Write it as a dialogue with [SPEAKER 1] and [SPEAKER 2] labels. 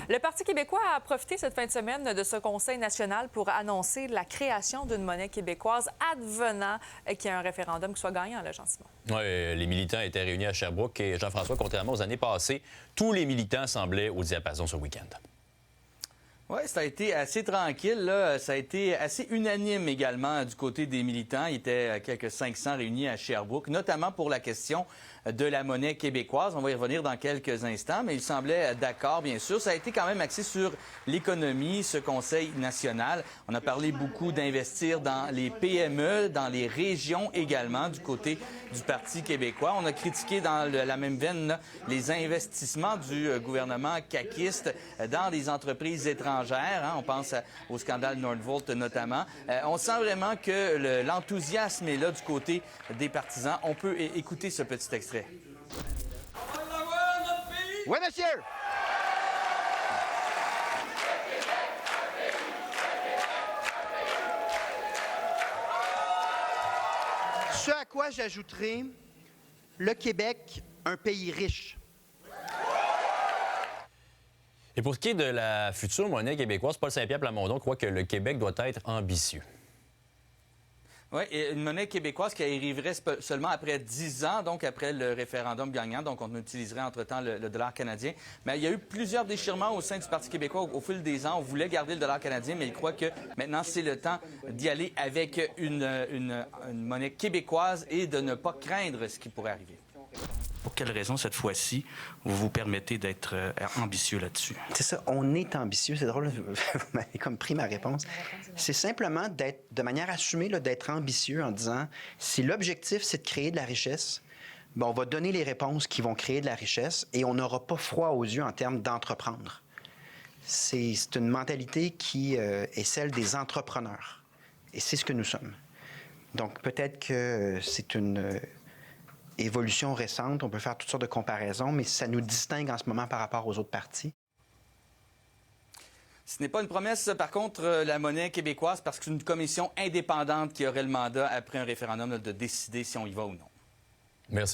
[SPEAKER 1] Le Parti québécois a profité cette fin de semaine de ce Conseil national pour annoncer la création d'une monnaie québécoise advenant qu'il y ait un référendum qui soit gagnant, là, Jean-Simon.
[SPEAKER 2] Oui, les militants étaient réunis à Sherbrooke et Jean-François, contrairement aux années passées, tous les militants semblaient au diapason ce week-end.
[SPEAKER 3] Oui, ça a été assez tranquille, là. Ça a été assez unanime également du côté des militants. Il y était quelques 500 réunis à Sherbrooke, notamment pour la question de la monnaie québécoise. On va y revenir dans quelques instants, mais il semblait d'accord, bien sûr. Ça a été quand même axé sur l'économie, ce Conseil national. On a parlé beaucoup d'investir dans les PME, dans les régions également, du côté du Parti québécois. On a critiqué dans la même veine là, les investissements du gouvernement caquiste dans les entreprises étrangères. Hein. On pense au scandale Nordvolt notamment. On sent vraiment que l'enthousiasme est là du côté des partisans. On peut écouter ce petit extrait.
[SPEAKER 4] Oui, monsieur! Ce à quoi j'ajouterai le Québec, un pays riche.
[SPEAKER 2] Et pour ce qui est de la future monnaie québécoise, Paul Saint-Pierre Plamondon croit que le Québec doit être ambitieux.
[SPEAKER 3] Oui, et une monnaie québécoise qui arriverait seulement après 10 ans, donc après le référendum gagnant. Donc, on utiliserait entre-temps le dollar canadien. Mais il y a eu plusieurs déchirements au sein du Parti québécois au fil des ans. On voulait garder le dollar canadien, mais il croit que maintenant, c'est le temps d'y aller avec une monnaie québécoise et de ne pas craindre ce qui pourrait arriver.
[SPEAKER 5] Pour quelle raison, cette fois-ci, vous vous permettez d'être ambitieux là-dessus?
[SPEAKER 4] C'est ça, on est ambitieux. C'est drôle, vous m'avez comme pris ma réponse. C'est simplement d'être, de manière assumée, là, d'être ambitieux en disant, si l'objectif, c'est de créer de la richesse, bien, on va donner les réponses qui vont créer de la richesse et on n'aura pas froid aux yeux en termes d'entreprendre. C'est une mentalité qui est celle des entrepreneurs. Et c'est ce que nous sommes. Donc, peut-être que c'est une évolution récente, on peut faire toutes sortes de comparaisons, mais ça nous distingue en ce moment par rapport aux autres partis.
[SPEAKER 3] Ce n'est pas une promesse, par contre, la monnaie québécoise, parce que c'est une commission indépendante qui aurait le mandat, après un référendum, de décider si on y va ou non.
[SPEAKER 2] Merci beaucoup.